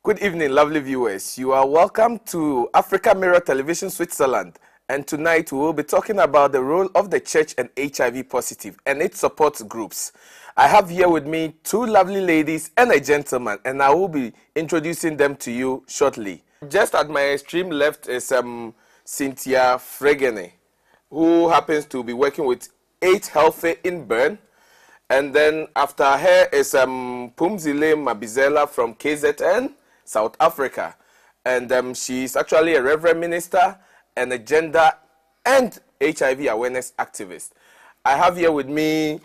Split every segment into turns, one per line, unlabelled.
Good evening, lovely viewers. You are welcome to Africa Mirror Television Switzerland. And tonight we will be talking about the role of the church and HIV positive and its support groups. I have here with me two lovely ladies and a gentleman, and I will be introducing them to you shortly. Just at my extreme left is Cynthia Fregene, who happens to be working with 8 Healthy in Bern. And then after her is Pumzile Mabizela from KZN, South Africa. And she's actually a reverend minister and a gender and HIV awareness activist. I have here with me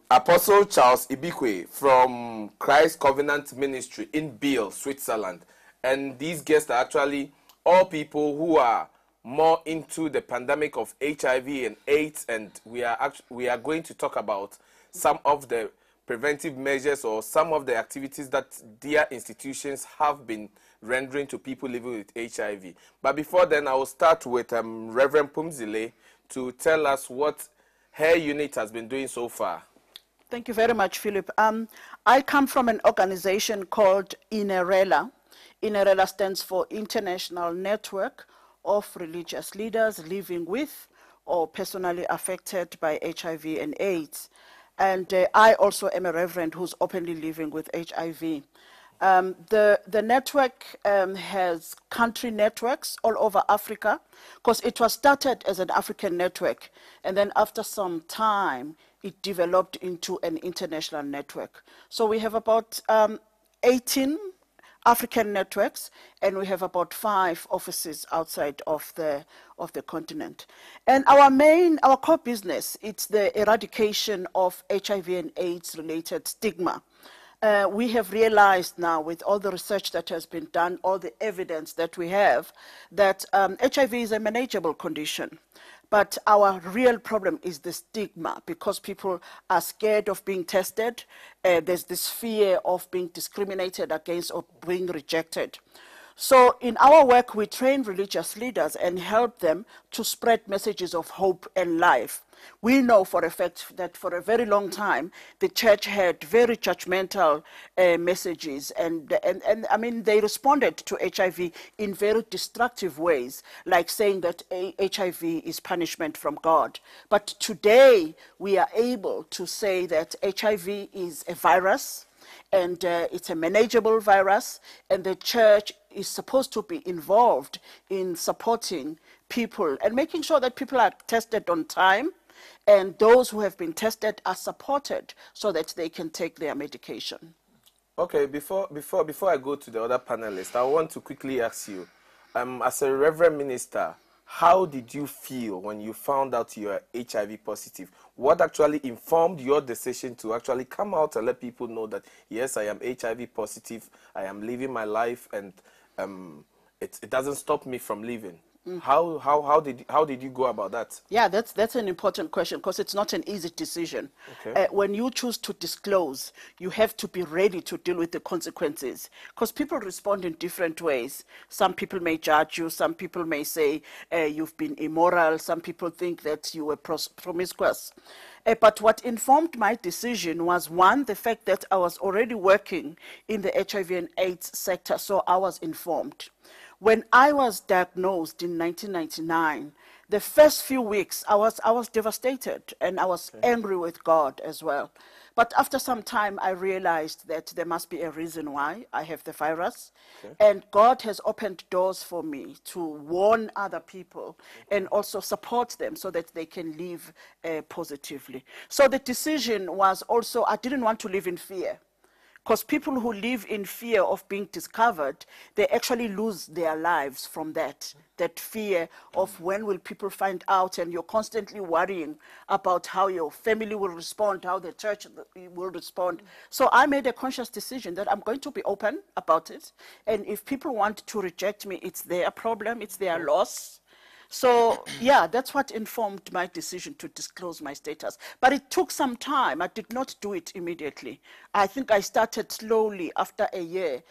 Apostle Charles Ibikwe from Christ Covenant Ministry in Biel, Switzerland. And these guests are actually all people who are more into the pandemic of HIV and AIDS, and we are going to talk about some of the preventive measures or some of the activities that their institutions have been rendering to people living with HIV. But before then, I will start with Reverend Pumzile to tell us what her unit has been doing so far.
Thank you very much, Philip. I come from an organization called INERELA. INERELA stands for International Network of Religious Leaders Living with or Personally Affected by HIV and AIDS. And I also am a reverend who's openly living with HIV. The network has country networks all over Africa, because it was started as an African network, and then after some time it developed into an international network. So we have about 18 African networks, and we have about 5 offices outside of the continent. And our core business, it's the eradication of HIV and AIDS related stigma. We have realized now, with all the research that has been done, all the evidence that we have, that HIV is a manageable condition. But our real problem is the stigma, because people are scared of being tested. There's this fear of being discriminated against or being rejected. So in our work, we train religious leaders and help them to spread messages of hope and life. We know for a fact that for a very long time, the church had very judgmental messages, and I mean, they responded to HIV in very destructive ways, like saying that HIV is punishment from God. But today, we are able to say that HIV is a virus, and it's a manageable virus, and the church is supposed to be involved in supporting people and making sure that people are tested on time, and those who have been tested are supported so that they can take their medication.
Okay, before I go to the other panelists, I want to quickly ask you, as a reverend minister, how did you feel when you found out you are HIV positive? What actually informed your decision to actually come out and let people know that, yes, I am HIV positive, I am living my life, and it doesn't stop me from living? How did you go about that?
Yeah, that's an important question, because it's not an easy decision.
Okay.
When you choose to disclose, you have to be ready to deal with the consequences, because people respond in different ways. Some people may judge you, some people may say you've been immoral, some people think that you were promiscuous. But what informed my decision was, one, the fact that I was already working in the HIV and AIDS sector, so I was informed. When I was diagnosed in 1999, the first few weeks I was devastated, and I was angry with God as well. But after some time, I realized that there must be a reason why I have the virus. And God has opened doors for me to warn other people and also support them so that they can live positively. So the decision was also, I didn't want to live in fear. Because people who live in fear of being discovered, they actually lose their lives from that fear of when will people find out, and you're constantly worrying about how your family will respond, how the church will respond. So I made a conscious decision that I'm going to be open about it, and if people want to reject me, it's their problem, it's their loss. So, yeah, that's what informed my decision to disclose my status. But it took some time. I did not do it immediately. I think I started slowly after a year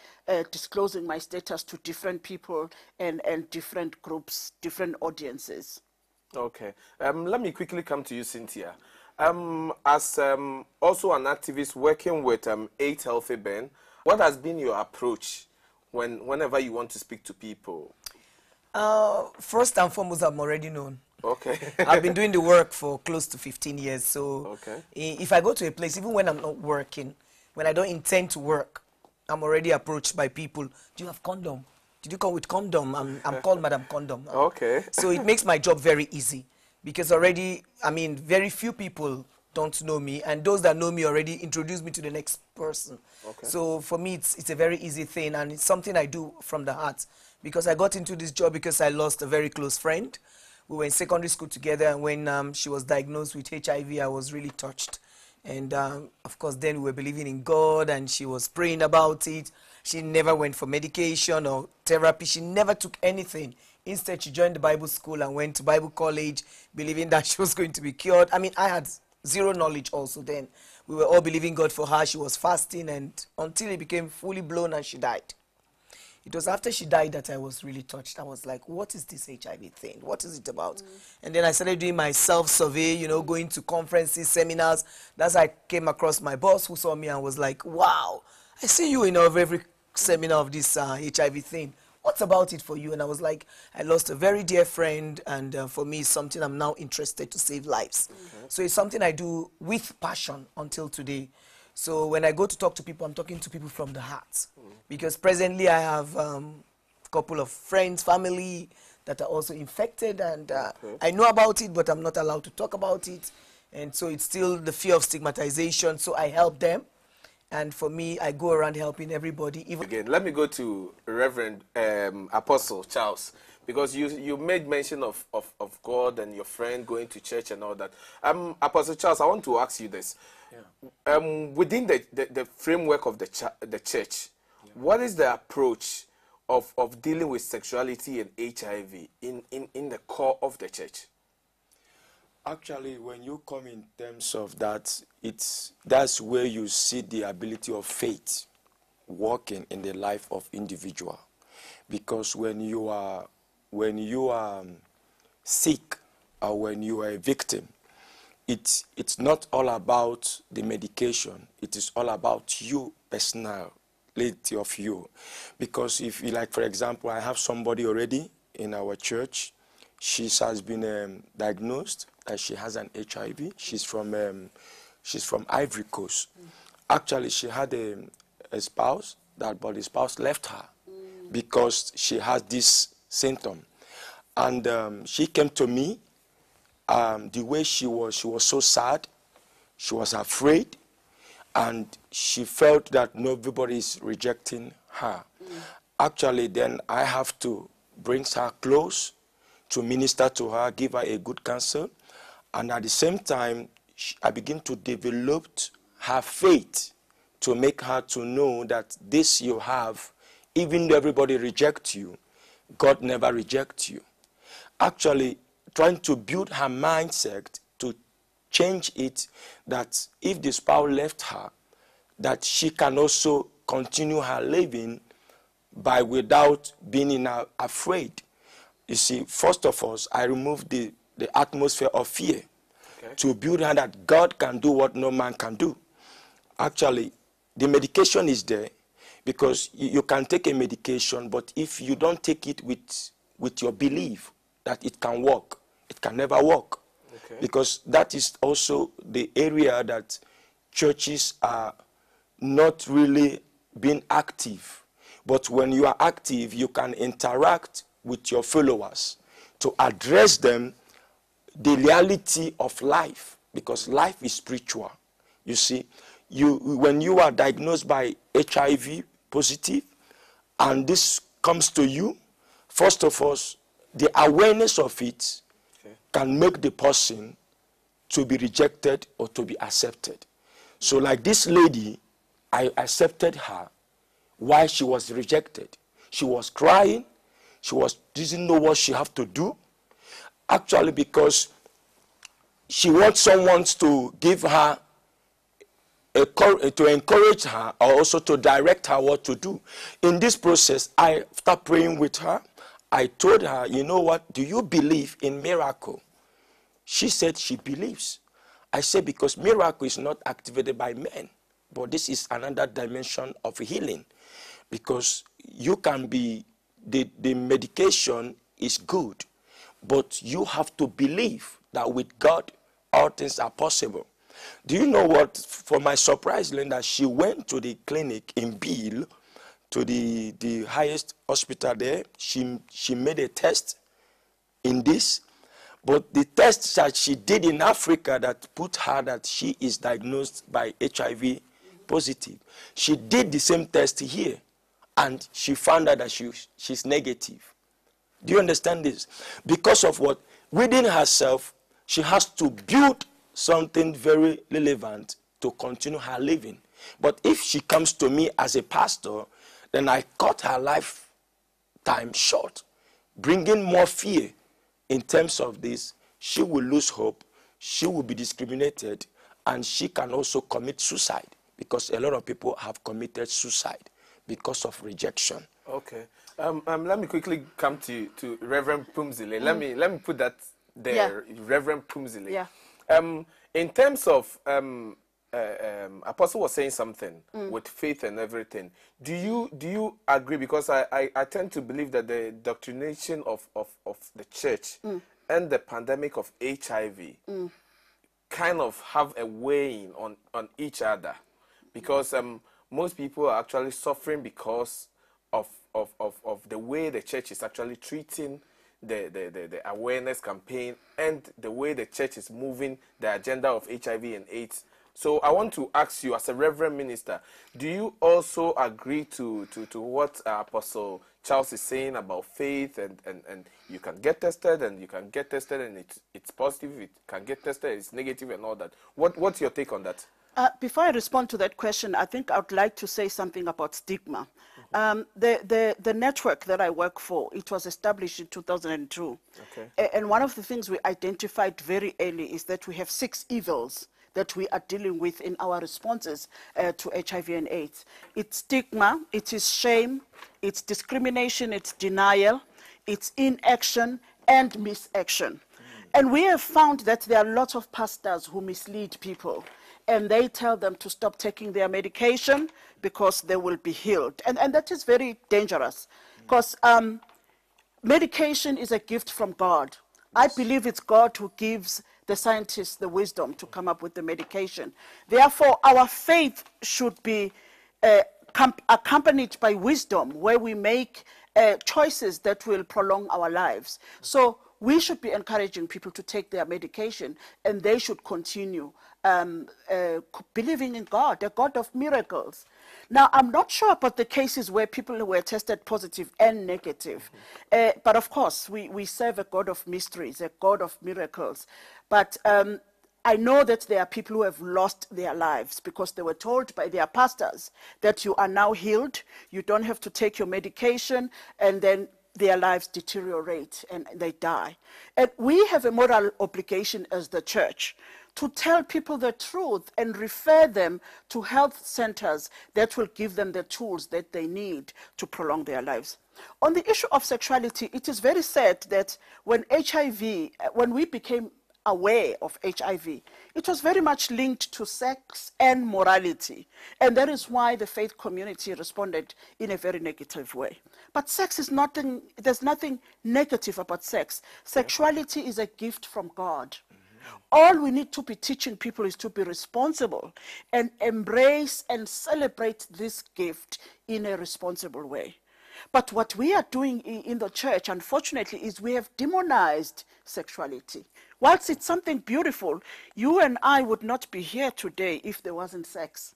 disclosing my status to different people and different groups, different audiences.
Okay. Let me quickly come to you, Cynthia. As also an activist working with 8 Healthy Ben, what has been your approach whenever you want to speak to people?
First and foremost, I'm already known.
Okay.
I've been doing the work for close to 15 years. So
Okay.
if I go to a place, even when I'm not working, when I don't intend to work, I'm already approached by people. Do you have condom? Did you come with condom? I'm called Madam Condom.
Okay.
So it makes my job very easy because already, I mean, very few people don't know me, and those that know me already introduce me to the next person.
Okay.
So for me, it's a very easy thing, and it's something I do from the heart because I got into this job because I lost a very close friend. We were in secondary school together, and when she was diagnosed with HIV, I was really touched. And of course, then we were believing in God, and she was praying about it. She never went for medication or therapy. She never took anything. Instead, she joined the Bible school and went to Bible college, believing that she was going to be cured. I mean, I had zero knowledge also then. We were all believing God for her. She was fasting, and until it became fully blown and she died. It was after she died that I was really touched. I was like, what is this HIV thing? What is it about? And then I started doing my self-survey, you know, going to conferences, seminars. That's how I came across my boss who saw me and was like, wow, I see you in every seminar of this HIV thing. What's about it for you? And I was like, I lost a very dear friend, and for me, it's something I'm now interested to save lives. Okay. So it's something I do with passion until today. So when I go to talk to people, I'm talking to people from the heart. Because presently I have a couple of friends, family that are also infected, and I know about it, but I'm not allowed to talk about it. And so it's still the fear of stigmatization, so I help them. And for me, I go around helping everybody.
Again, let me go to Reverend Apostle Charles, because you made mention of God and your friend going to church and all that. Apostle Charles, I want to ask you this. Yeah. Within the framework of the church, yeah, what is the approach of dealing with sexuality and HIV in the core of the church?
Actually, when you come in terms of that, that's where you see the ability of faith working in the life of individual. Because when you are sick or when you are a victim, it's not all about the medication. It is all about you, personality of you. Because if you, like, for example, I have somebody already in our church. She has been diagnosed that she has an HIV. She's from Ivory Coast. Actually, she had a spouse, but the spouse left her because she has this symptom. And she came to me. The way she was so sad. She was afraid, and she felt that nobody is rejecting her. Actually, then I have to bring her close to minister to her, give her a good counsel. And at the same time, I begin to develop her faith to make her to know that this you have, even though everybody rejects you, God never rejects you. Actually, trying to build her mindset to change it, that if the spouse left her, that she can also continue her living without being afraid. You see, first of all, I removed the atmosphere of fear, okay, to build her that God can do what no man can do. Actually, the medication is there because you can take a medication, but if you don't take it with your belief that it can work, it can never work. Okay. Because that is also the area that churches are not really being active. But when you are active, you can interact with your followers to address them the reality of life, because life is spiritual. You see, when you are diagnosed by HIV positive and this comes to you, first of all, the awareness of it, okay, can make the person to be rejected or to be accepted. So like this lady, I accepted her while she was rejected. She was crying. She didn't know what she have to do. Actually, because she wants someone to give her, to encourage her, or also to direct her what to do. In this process, after praying with her, I told her, you know what, do you believe in miracle? She said she believes. I said, because miracle is not activated by men, but this is another dimension of healing. because you can be, the medication is good, but you have to believe that with God, all things are possible. Do you know what? For my surprise, Linda, she went to the clinic in Bill, to the highest hospital there. She made a test in this, but the test that she did in Africa that put her that she is diagnosed by HIV positive, she did the same test here, and she found out that she's negative. Do you understand this? Because of what? Within herself, she has to build something very relevant to continue her living. But if she comes to me as a pastor, then I cut her lifetime short, bringing more fear in terms of this. She will lose hope, she will be discriminated, and she can also commit suicide, because a lot of people have committed suicide because of rejection.
Okay. Let me quickly come to Reverend Pumzile. Let me put that there, yeah. Reverend Pumzile.
Yeah.
In terms of Apostle was saying something with faith and everything. Do you agree? Because I tend to believe that the doctrination of the church and the pandemic of HIV kind of have a weighing on each other, because most people are actually suffering because of the way the church is actually treating the awareness campaign and the way the church is moving the agenda of HIV and AIDS. So I want to ask you, as a reverend minister, do you also agree to what Apostle Charles is saying about faith, and you can get tested, and you can get tested and it's positive, it can get tested, it's negative and all that. What's your take on that?
Before I respond to that question, I think I would like to say something about stigma. The network that I work for, it was established in 2002.
Okay.
And one of the things we identified very early is that we have 6 evils that we are dealing with in our responses to HIV and AIDS. It's stigma, it is shame, it's discrimination, it's denial, it's inaction, and misaction. And we have found that there are lots of pastors who mislead people, and they tell them to stop taking their medication because they will be healed. And that is very dangerous, because medication is a gift from God. I believe it's God who gives the scientists the wisdom to come up with the medication. Therefore, our faith should be accompanied by wisdom, where we make choices that will prolong our lives. So we should be encouraging people to take their medication, and they should continue believing in God, the God of miracles. Now, I'm not sure about the cases where people were tested positive and negative. But of course, we serve a God of mysteries, a God of miracles. But I know that there are people who have lost their lives because they were told by their pastors that you are now healed, you don't have to take your medication, and then their lives deteriorate and they die. And we have a moral obligation as the church to tell people the truth and refer them to health centers that will give them the tools that they need to prolong their lives. On the issue of sexuality, it is very sad that when we became aware of HIV, it was very much linked to sex and morality. And that is why the faith community responded in a very negative way. But sex is nothing, there's nothing negative about sex. Sexuality is a gift from God. All we need to be teaching people is to be responsible and embrace and celebrate this gift in a responsible way. But what we are doing in the church, unfortunately, is we have demonized sexuality. Whilst it's something beautiful, you and I would not be here today if there wasn't sex.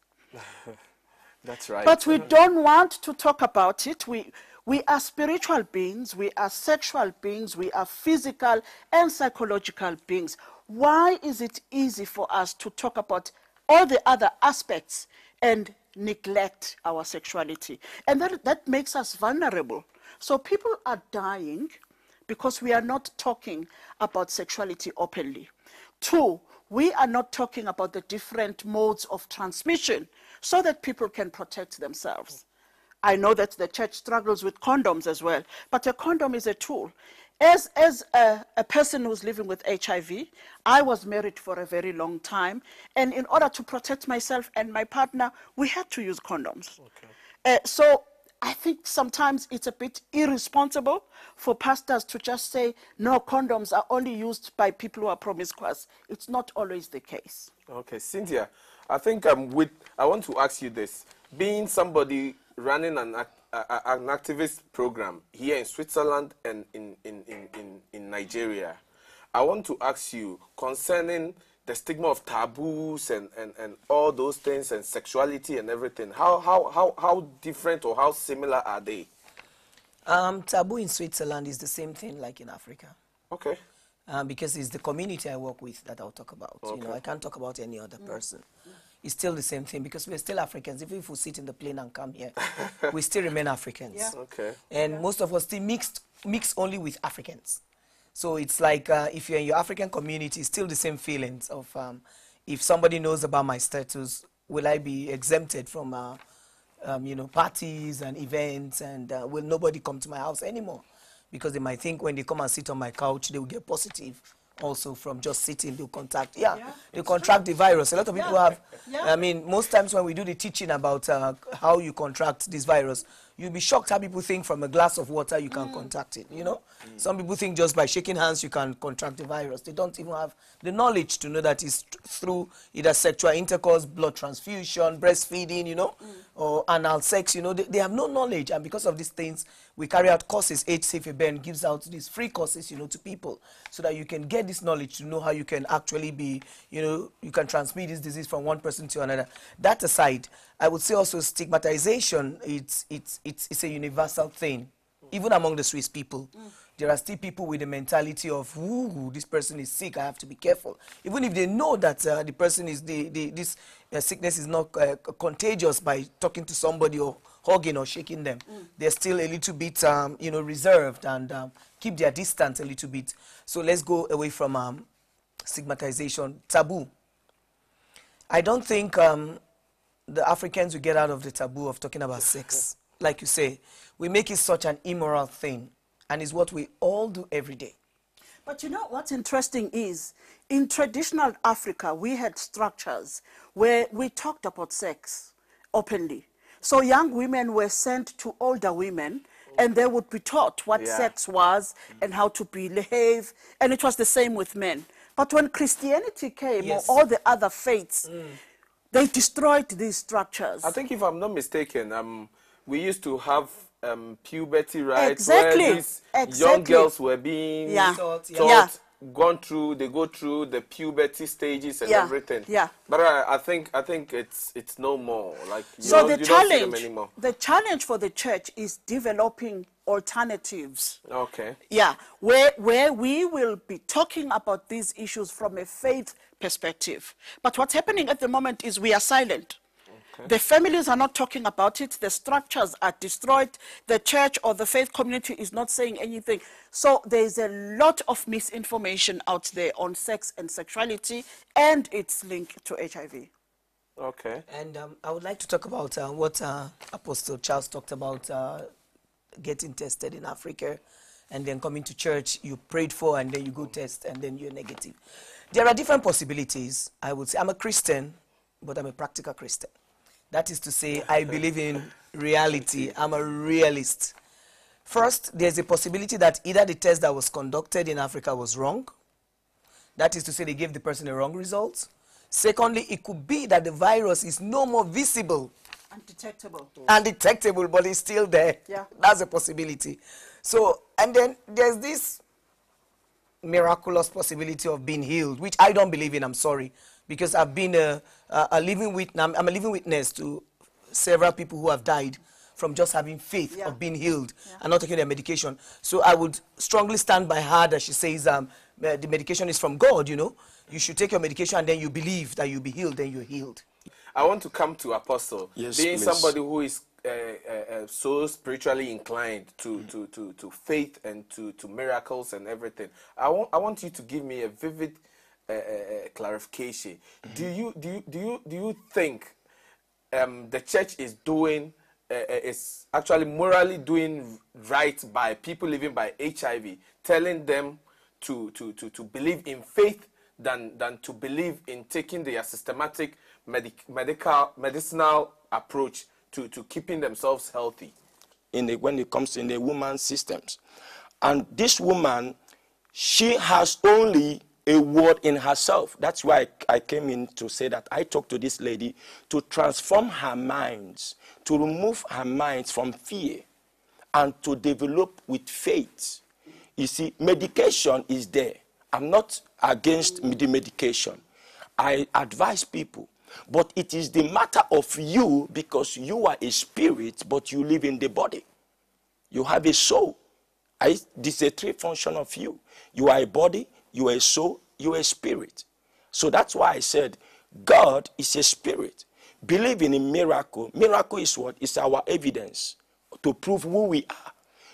That's right.
But we don't want to talk about it. We are spiritual beings, we are sexual beings, we are physical and psychological beings. Why is it easy for us to talk about all the other aspects and neglect our sexuality? And that makes us vulnerable. So people are dying because we are not talking about sexuality openly. 2, we are not talking about the different modes of transmission so that people can protect themselves. I know that the church struggles with condoms as well, but a condom is a tool. As a person who's living with HIV, I was married for a very long time, and in order to protect myself and my partner, we had to use condoms. Okay. So I think sometimes it's a bit irresponsible for pastors to just say, no, condoms are only used by people who are promiscuous. It's not always the case.
Okay, Cynthia, I think I want to ask you this. Being somebody running an activist program here in Switzerland and in Nigeria, I want to ask you concerning the stigma of taboos and all those things and sexuality and everything. How different or how similar are they?
Taboo in Switzerland is the same thing like in Africa.
Okay.
Because it's the community I work with that I'll talk about.
Okay.
You know, I can't talk about any other person. It's still the same thing because we're still Africans. Even if we sit in the plane and come here, we still remain Africans.
Yeah.
Okay.
And most of us still mix only with Africans. So it's like if you're in your African community, it's still the same feelings of if somebody knows about my status, will I be exempted from you know, parties and events, and will nobody come to my house anymore? Because they might think when they come and sit on my couch, they will get positive also from just sitting. They'll contact, they'll contract the virus. A lot of people have, I mean, most times when we do the teaching about how you contract this virus, you'll be shocked how people think from a glass of water you can contract it, you know? Some people think just by shaking hands you can contract the virus. They don't even have the knowledge to know that it's through either sexual intercourse, blood transfusion, breastfeeding, you know, or anal sex, you know. They have no knowledge, and because of these things, we carry out courses. HCFABN gives out these free courses, you know, to people so that you can get this knowledge to know how you can actually be, you know, you can transmit this disease from one person to another. That aside, I would say also stigmatization, it's a universal thing. Even among the Swiss people, there are still people with the mentality of, ooh, this person is sick, I have to be careful. Even if they know that the person is, this sickness is not contagious by talking to somebody or hugging or shaking them. They're still a little bit, you know, reserved and keep their distance a little bit. So let's go away from stigmatization. Taboo. I don't think the Africans will get out of the taboo of talking about sex. Like you say, we make it such an immoral thing, and it's what we all do every day.
But you know what's interesting is, in traditional Africa, we had structures where we talked about sex openly. So young women were sent to older women, and they would be taught what sex was and how to behave, and it was the same with men. But when Christianity came, or all the other faiths, they destroyed these structures.
I think if I'm not mistaken, we used to have puberty rights
Exactly.
where these young girls were being taught, they go through the puberty stages and everything.
Yeah.
But I think it's no more. Like you
the
don't see them anymore.
The challenge for the church is developing alternatives.
Okay.
Yeah, where we will be talking about these issues from a faith perspective. But what's happening at the moment is we are silent. The families are not talking about it. The structures are destroyed. The church or the faith community is not saying anything. So there's a lot of misinformation out there on sex and sexuality and its link to HIV.
Okay.
And I would like to talk about what Apostle Charles talked about, getting tested in Africa and then coming to church, you prayed for, and then you go test, and then you're negative. There are different possibilities, I would say. I'm a Christian, but I'm a practical Christian. That is to say, I believe in reality. I'm a realist. First, there's a possibility that either the test that was conducted in Africa was wrong. That is to say, they gave the person a wrong result. Secondly, it could be that the virus is no more visible.
Undetectable.
Undetectable, but it's still there.
Yeah.
That's a possibility. So, and then there's this miraculous possibility of being healed, which I don't believe in, I'm sorry. Because I've been a living witness, I'm a living witness to several people who have died from just having faith of being healed and not taking their medication. So I would strongly stand by her that she says the medication is from God, you know. You should take your medication and then you believe that you'll be healed, then you're healed.
I want to come to Apostle.
Yes,
being
please.
somebody who is so spiritually inclined to faith and to miracles and everything. I want you to give me a vivid clarification. Do you think the church is doing is actually morally doing right by people living by HIV, telling them to believe in faith than to believe in taking their systematic medicinal approach to keeping themselves healthy?
when it comes in the woman's systems. And this woman, she has only a word in herself. That's why I came in to say that I talked to this lady to transform her minds, to remove her minds from fear, and to develop with faith. You see, medication is there. I'm not against the medication. I advise people. But it is the matter of you, because you are a spirit, but you live in the body. You have a soul. This is a three function of you. You are a body, you are a soul, you are a spirit. So that's why I said God is a spirit. Believing in miracle. Miracle is what? It's our evidence to prove who we are.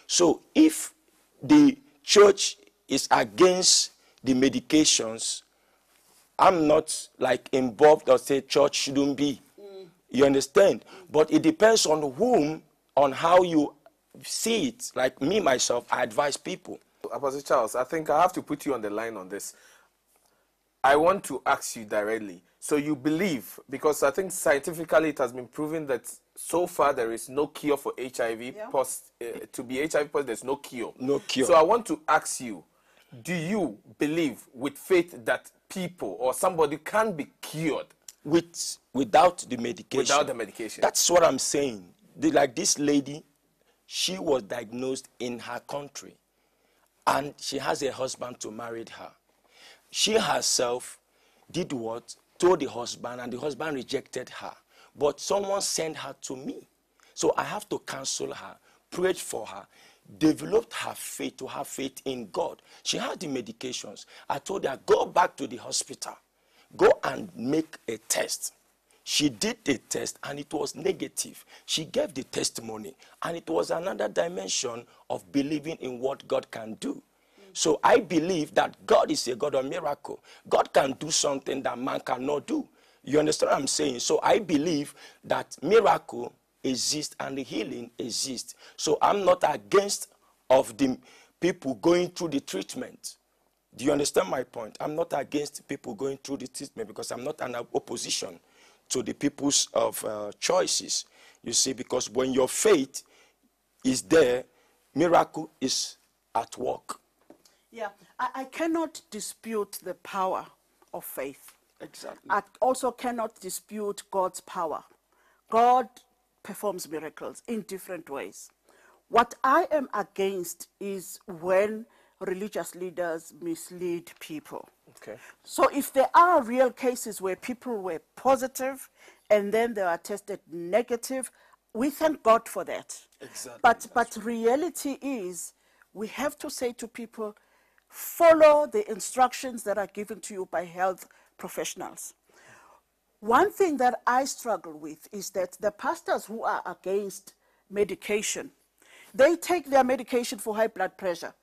So if the church is against the medications, I'm not like involved or say church shouldn't be. You understand? But it depends on whom, on how you see it. Like me, myself, I advise people.
Apostle Charles, I think I have to put you on the line on this. I want to ask you directly. So you believe, because I think scientifically it has been proven that so far there is no cure for HIV.
Yeah.
To be HIV positive, there's no cure.
No cure.
So I want to ask you, do you believe with faith that people or somebody can be cured?
Without the medication.
Without the medication.
That's what I'm saying. Like this lady, she was diagnosed in her country, and she has a husband to marry her. She herself did what? Told the husband, and the husband rejected her. But someone sent her to me. So I have to counsel her, prayed for her, developed her faith, to have faith in God. She had the medications. I told her, go back to the hospital. Go and make a test. She did the test and it was negative. She gave the testimony, and it was another dimension of believing in what God can do. So I believe that God is a God of miracle. God can do something that man cannot do. You understand what I'm saying? So I believe that miracle exists and the healing exists. So I'm not against of the people going through the treatment. Do you understand my point? I'm not against people going through the treatment, because I'm not an opposition to the people's of choices. You see, because when your faith is there, miracle is at work.
Yeah, I cannot dispute the power of faith.
Exactly.
I also cannot dispute God's power. God performs miracles in different ways. What I am against is when religious leaders mislead people.
Okay.
So if there are real cases where people were positive and then they are tested negative, we thank God for that.
Exactly.
But reality is, we have to say to people, follow the instructions that are given to you by health professionals. One thing that I struggle with is that the pastors who are against medication, they take their medication for high blood pressure.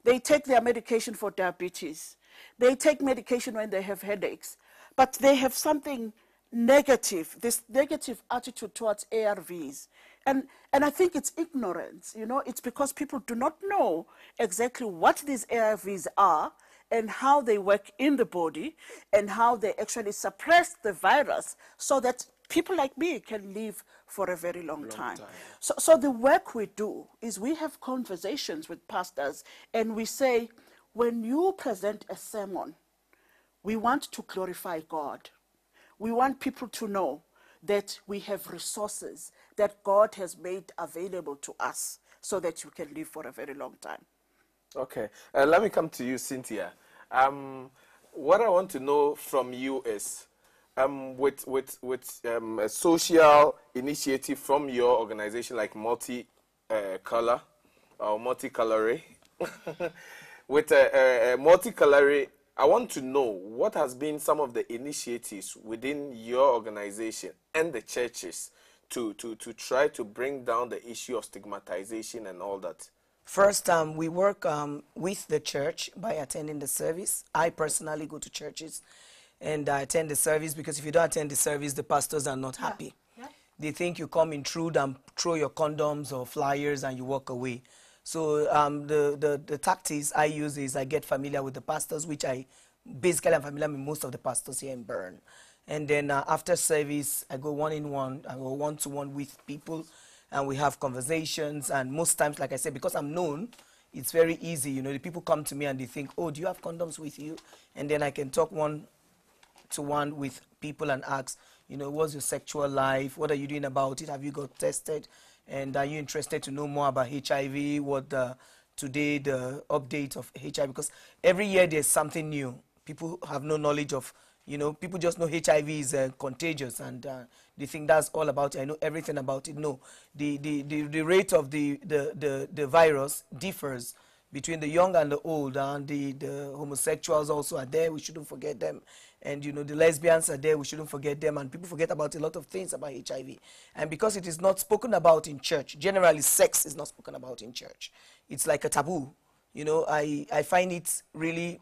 They take their medication for diabetes. They take medication when they have headaches. But they have something negative, this negative attitude towards ARVs. And I think it's ignorance, you know. It's because people do not know exactly what these ARVs are and how they work in the body and how they actually suppress the virus so that people like me can live for a very long time. So the work we do is we have conversations with pastors and we say, when you present a sermon, we want to glorify God. We want people to know that we have resources that God has made available to us so that you can live for a very long time.
Okay. Let me come to you, Cynthia. What I want to know from you is, with a social initiative from your organization like Multicolor or Multicolory, with a Multicolory, I want to know what has been some of the initiatives within your organization and the churches to try to bring down the issue of stigmatization and all that.
First, we work with the church by attending the service. I personally go to churches and I attend the service, because if you don't attend the service, the pastors are not happy.
Yeah.
They think you come intrude and throw your condoms or flyers and you walk away. So the tactics I use is I get familiar with the pastors, which I basically am familiar with most of the pastors here in Bern. And then after service, I go one-on-one with people and we have conversations. And most times, like I said, because I'm known, it's very easy. You know, the people come to me and they think, oh, do you have condoms with you? And then I can talk one-to-one with people and ask, you know, what's your sexual life? What are you doing about it? Have you got tested? And are you interested to know more about HIV? What today the update of HIV? Because every year there's something new. People have no knowledge of, you know, people just know HIV is contagious, and they think that's all about it. I know everything about it. No, the rate of the virus differs between the young and the old, and the homosexuals also are there. We shouldn't forget them. And, you know, the lesbians are there. We shouldn't forget them. And people forget about a lot of things about HIV. And because it is not spoken about in church, generally sex is not spoken about in church. It's like a taboo. You know, I find it really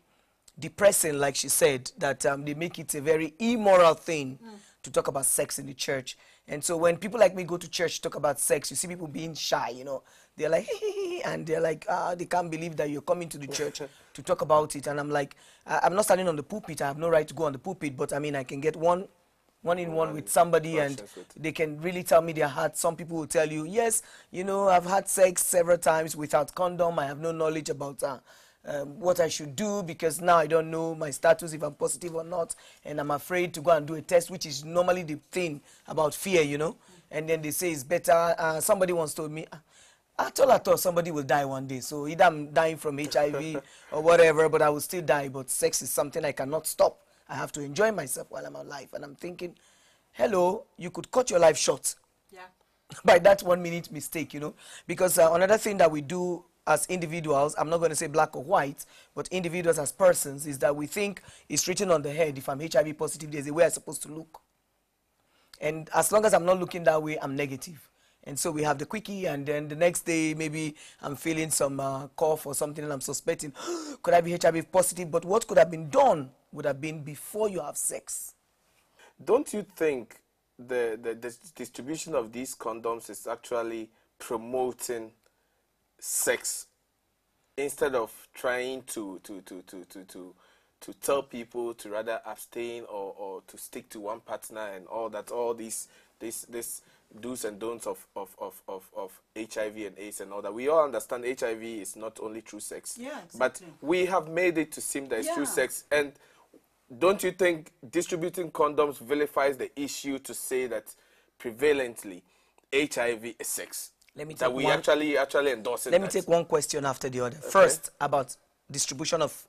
depressing, like she said, that they make it a very immoral thing to talk about sex in the church. And so when people like me go to church to talk about sex, you see people being shy, you know. They're like, hey, and they're like, they can't believe that you're coming to the church to talk about it. And I'm like, I'm not standing on the pulpit. I have no right to go on the pulpit, but I mean, I can get one-on-one with somebody, and they can really tell me their heart. Some people will tell you, yes, you know, I've had sex several times without condom. I have no knowledge about what I should do, because now I don't know my status, if I'm positive or not, and I'm afraid to go and do a test, which is normally the thing about fear, you know. And then they say it's better. Somebody once told me, I thought somebody will die one day, so either I'm dying from HIV or whatever, but I will still die. But sex is something I cannot stop. I have to enjoy myself while I'm alive. And I'm thinking, hello, you could cut your life short by that 1 minute mistake, you know. Because another thing that we do as individuals, I'm not going to say black or white, but individuals as persons, is that we think it's written on the head. If I'm HIV positive, there's a way I'm supposed to look. And as long as I'm not looking that way, I'm negative. And so we have the quickie, and then the next day, maybe I'm feeling some cough or something, and I'm suspecting, could I be HIV positive? But what could have been done would have been before you have sex.
Don't you think the distribution of these condoms is actually promoting sex instead of trying to tell people to rather abstain or to stick to one partner and all that, all these do's and don'ts of HIV and AIDS and all that? We all understand HIV is not only through sex, but we have made it to seem that it's through sex. And don't you think distributing condoms vilifies the issue to say that prevalently HIV is sex?
Let me take
that we actually endorse it.
Let me take one question after the other. Okay. First, about distribution of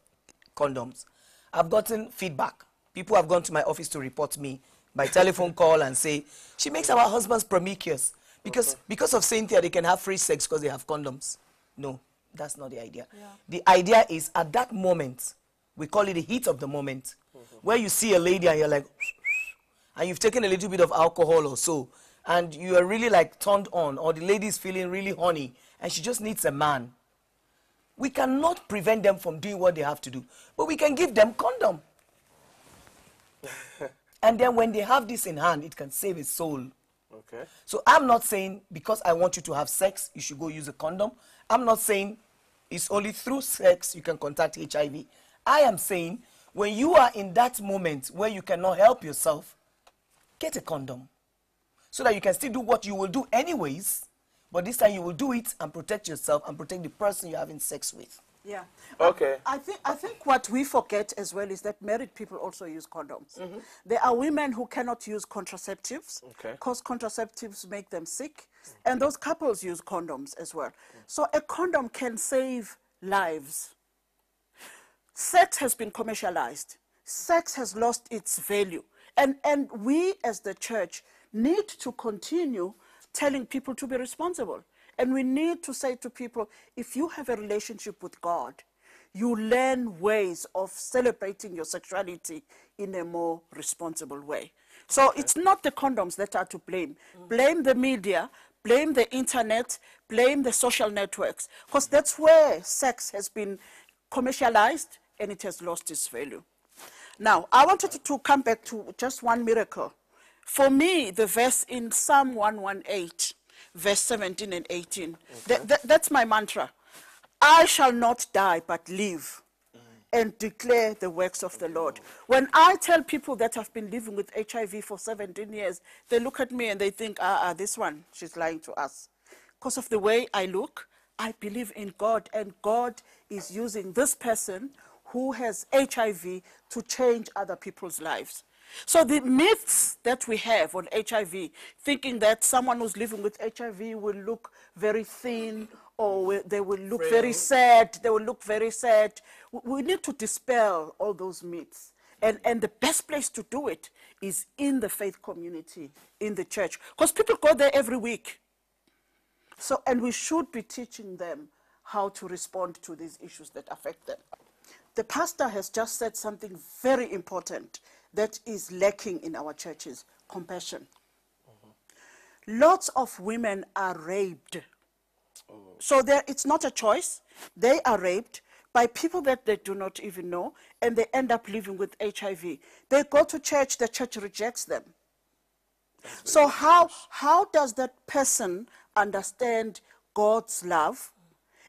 condoms. I've gotten feedback. People have gone to my office to report me by telephone call and say, she makes our husbands promiscuous because of Cynthia, they can have free sex because they have condoms. No, that's not the idea. The idea is at that moment, we call it the heat of the moment, where you see a lady and you're like, and you've taken a little bit of alcohol or so, and you are really like turned on, or the lady is feeling really horny, and she just needs a man. We cannot prevent them from doing what they have to do, but we can give them condom. And then when they have this in hand, it can save a soul.
Okay.
So I'm not saying because I want you to have sex, you should go use a condom. I'm not saying it's only through sex you can contact HIV. I am saying when you are in that moment where you cannot help yourself, get a condom so that you can still do what you will do anyways, but this time you will do it and protect yourself and protect the person you're having sex with.
Yeah.
Okay.
I think what we forget as well is that married people also use condoms. There are women who cannot use contraceptives because contraceptives make them sick, and those couples use condoms as well. So a condom can save lives. Sex has been commercialized. Sex has lost its value. And we as the church need to continue telling people to be responsible. And we need to say to people, if you have a relationship with God, you learn ways of celebrating your sexuality in a more responsible way. So it's not the condoms that are to blame. Blame the media, blame the internet, blame the social networks, because that's where sex has been commercialized and it has lost its value. Now, I wanted to come back to just one miracle. For me, the verse in Psalm 118, verse 17 and 18. That's my mantra. I shall not die, but live and declare the works of the Lord. When I tell people that I've been living with HIV for 17 years, they look at me and they think, this one, she's lying to us. Because of the way I look, I believe in God, and God is using this person who has HIV to change other people's lives. So the myths that we have on HIV, thinking that someone who's living with HIV will look very thin, or they will look very sad, they will look very sad. We need to dispel all those myths. And the best place to do it is in the faith community, in the church. Because people go there every week. So, and we should be teaching them how to respond to these issues that affect them. The pastor has just said something very important that is lacking in our churches: compassion. Lots of women are raped. So it's not a choice. They are raped by people that they do not even know, and they end up living with HIV. They go to church, the church rejects them. So how does that person understand God's love?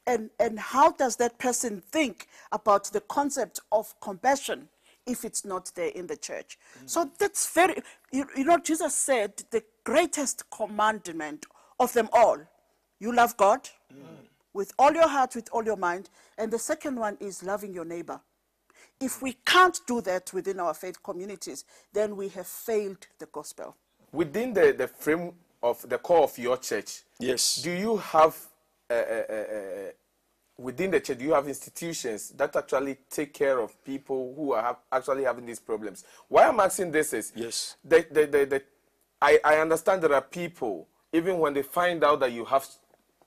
And how does that person think about the concept of compassion if it's not there in the church? So that's very, you know, Jesus said the greatest commandment of them all, you love God with all your heart, with all your mind. And the second one is loving your neighbor. If we can't do that within our faith communities, then we have failed the gospel.
Within the frame of the core of your church,
Yes.
do you have, within the church, do you have institutions that actually take care of people who are actually having these problems? Why I'm asking this is,
Yes.
I understand there are people, even when they find out that you have,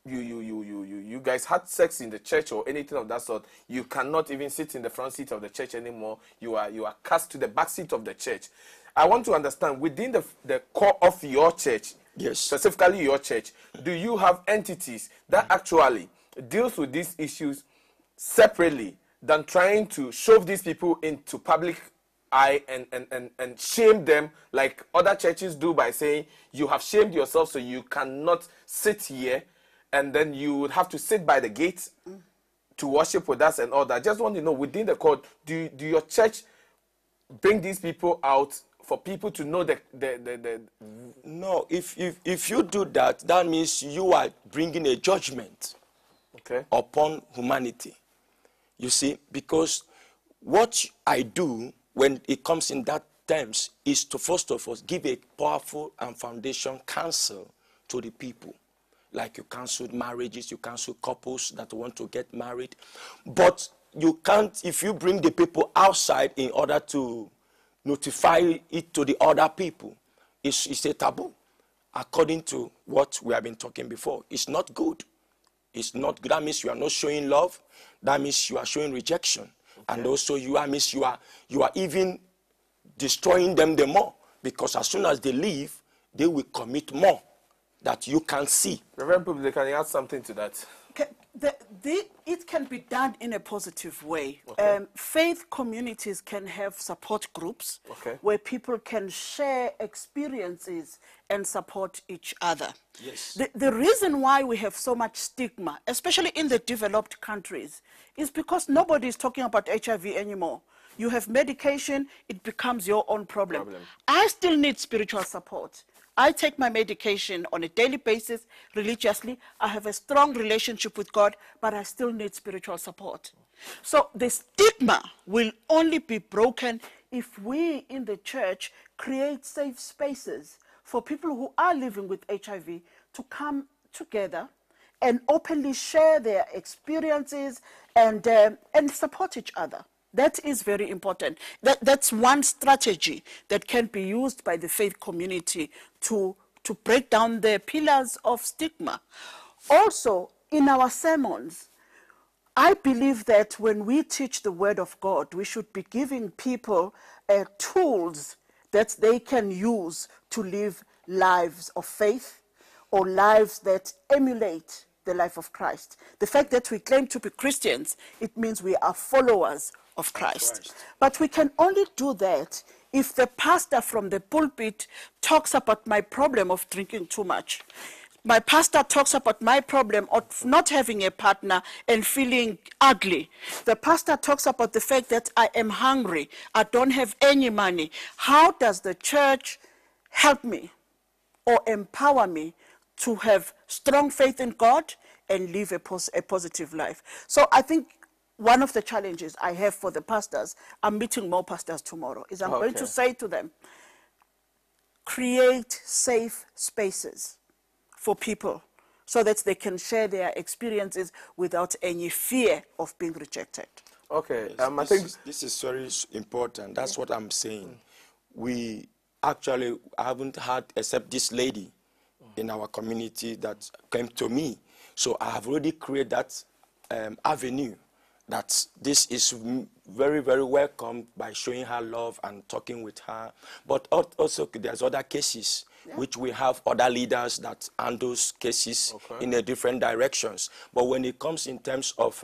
you guys had sex in the church or anything of that sort, you cannot even sit in the front seat of the church anymore. You are cast to the back seat of the church. I want to understand, within the core of your church,
Yes.
specifically your church, do you have entities that actually deals with these issues separately than trying to shove these people into public eye and shame them like other churches do by saying you have shamed yourself, so you cannot sit here, and then you would have to sit by the gate to worship with us and all that? I just want to know, within the court, do your church bring these people out for people to know
No, if you do that, that means you are bringing a judgment upon humanity. You see, because what I do when it comes in that terms is to first of all give a powerful and foundation counsel to the people. Like you counsel marriages, you counsel couples that want to get married. But you can't, if you bring the people outside in order to notify it to the other people, it's a taboo. According to what we have been talking before, it's not good. It's not good. That means you are not showing love. That means you are showing rejection. And also that means you are even destroying them the more. Because as soon as they leave, they will commit more that you can see.
Reverend Public, can you add something to that?
It can be done in a positive way. Faith communities can have support groups where people can share experiences and support each other.
Yes.
The reason why we have so much stigma, especially in the developed countries, is because nobody is talking about HIV anymore. You have medication, it becomes your own problem. I still need spiritual support. I take my medication on a daily basis, religiously. I have a strong relationship with God, but I still need spiritual support. So the stigma will only be broken if we in the church create safe spaces for people who are living with HIV to come together and openly share their experiences and support each other. That is very important. That's one strategy that can be used by the faith community to break down the pillars of stigma. Also, in our sermons, I believe that when we teach the Word of God, we should be giving people tools that they can use to live lives of faith or lives that emulate the life of Christ. The fact that we claim to be Christians, it means we are followers of Christ. But we can only do that if the pastor from the pulpit talks about my problem of drinking too much. my pastor talks about my problem of not having a partner and feeling ugly. The pastor talks about the fact that I am hungry, I don't have any money. How does the church help me or empower me to have strong faith in God and live a positive life? So I think one of the challenges I have for the pastors, I'm meeting more pastors tomorrow, is I'm going to say to them, create safe spaces for people so that they can share their experiences without any fear of being rejected.
Okay,
Yes,
I think
this is very important. That's what I'm saying. We actually haven't had, except this lady in our community that came to me. So I have already created that avenue, that this is very, very welcome by showing her love and talking with her. But also there's other cases which we have other leaders that handle cases in a different directions. But when it comes in terms of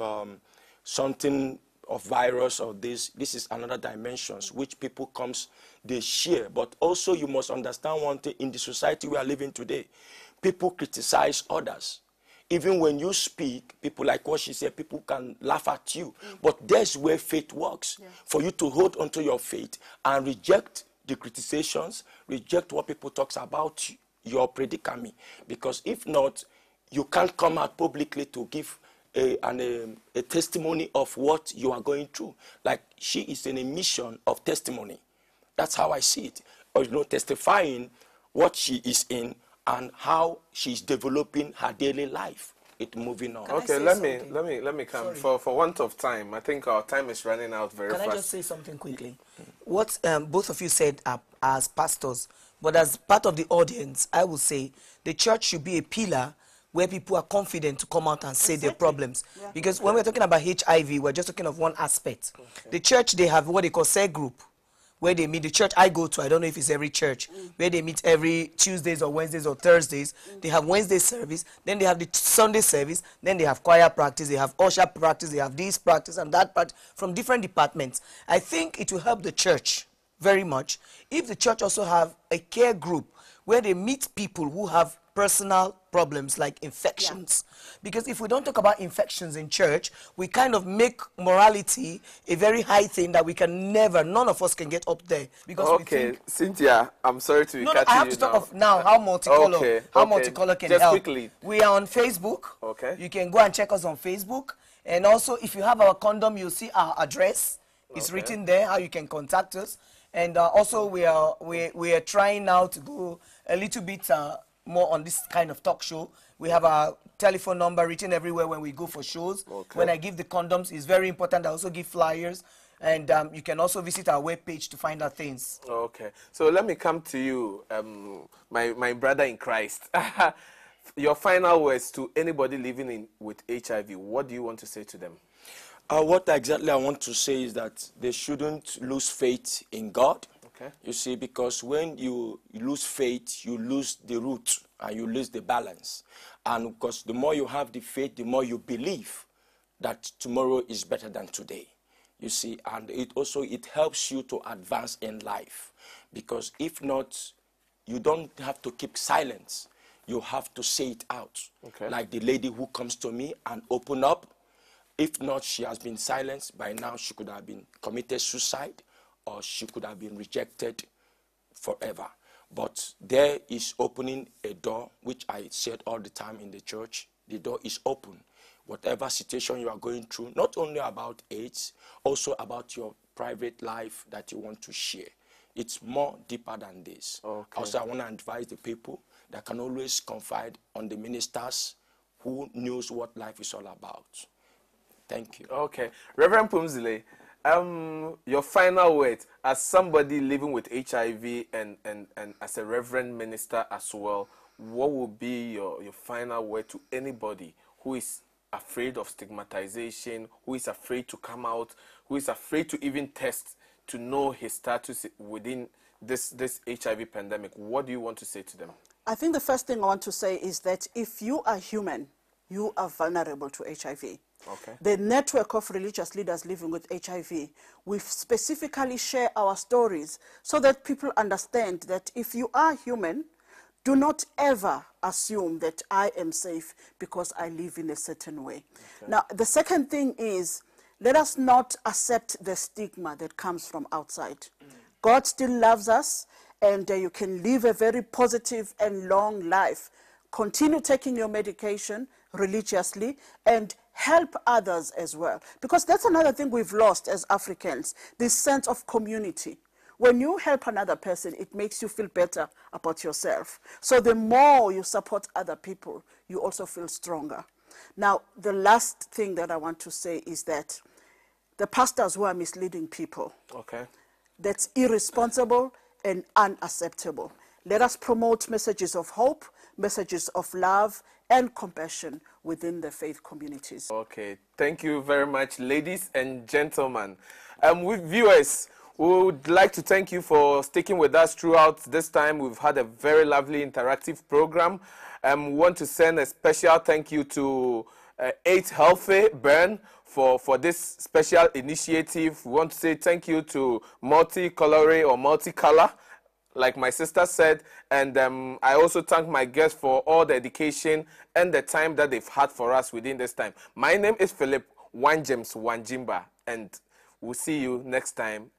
something of virus or this is another dimensions which people comes, they share. But also you must understand one thing, in the society we are living today, people criticize others. Even when you speak, people, like what she said, people can laugh at you. But that's where faith works. For you to hold onto your faith and reject the criticisms, reject what people talks about your predicament. Because if not, you can't come out publicly to give a testimony of what you are going through. Like she is in a mission of testimony. That's how I see it. Or, testifying what she is in and how she's developing her daily life. It moving on.
Okay, let me come. For want of time, I think our time is running out very fast.
Can I just say something quickly? What both of you said as pastors, but as part of the audience, I will say the church should be a pillar where people are confident to come out and say their problems. Because when we're talking about HIV, we're just talking of one aspect. The church, they have what they call cell group, where they meet. The church I go to, I don't know if it's every church, where they meet every Tuesdays or Wednesdays or Thursdays. They have Wednesday service, then they have the Sunday service, then they have choir practice, they have usher practice, they have this practice and that part from different departments. I think it will help the church very much if the church also have a care group where they meet people who have personal problems like infections. Because if we don't talk about infections in church, we kind of make morality a very high thing that we can never, none of us can get up there. Because we think,
Cynthia, I'm sorry to cut
I have
you
to talk
now.
of now how multicolor, multicolor can
just
help.
Quickly.
We are on Facebook.
Okay.
You can go and check us on Facebook. And also, if you have our condom, you'll see our address. It's written there, how you can contact us. And also, we are trying now to go a little bit more on this kind of talk show. We have our telephone number written everywhere when we go for shows. When I give the condoms, it's very important. I also give flyers. And you can also visit our webpage to find out things.
Okay. So let me come to you, my brother in Christ. Your final words to anybody living with HIV. What do you want to say to them?
What exactly I want to say is that they shouldn't lose faith in God.
Okay.
You see, because when you lose faith, you lose the root and you lose the balance. And because the more you have the faith, the more you believe that tomorrow is better than today. You see, and it helps you to advance in life. Because if not, you don't have to keep silence. You have to say it out.
Okay.
Like the lady who comes to me and open up. If not, she has been silenced. By now, she could have been committed suicide, or she could have been rejected forever. But there is opening a door, which I said all the time in the church. The door is open. Whatever situation you are going through, not only about AIDS, also about your private life that you want to share. It's more deeper than this.
Okay.
Also, I want to advise the people that can always confide on the ministers who knows what life is all about. Thank you.
Okay. Reverend Pumzile, your final words as somebody living with HIV and as a reverend minister as well, what would be your final word to anybody who is afraid of stigmatization, who is afraid to come out, who is afraid to even test to know his status within this HIV pandemic? What do you want to say to them?
I think the first thing I want to say is that if you are human, you are vulnerable to HIV.
Okay.
The network of religious leaders living with HIV, we specifically share our stories so that people understand that if you are human, Do not ever assume that I am safe because I live in a certain way. Okay. Now, the second thing is, let us not accept the stigma that comes from outside. God still loves us, and you can live a very positive and long life. Continue taking your medication religiously and help others as well. Because that's another thing we've lost as Africans, this sense of community. When you help another person, it makes you feel better about yourself. So the more you support other people, you also feel stronger. Now, the last thing that I want to say is that the pastors who are misleading people, that's irresponsible and unacceptable. Let us promote messages of hope, messages of love and compassion within the faith communities.
Okay, thank you very much, ladies and gentlemen. With viewers, we would like to thank you for sticking with us throughout this time. We've had a very lovely interactive program. We want to send a special thank you to Eat Healthy Bern for this special initiative. We want to say thank you to Multicolor or Multicolor, like my sister said, and I also thank my guests for all the education and the time that they've had for us within this time. My name is Philip James Wanjimba, and we'll see you next time.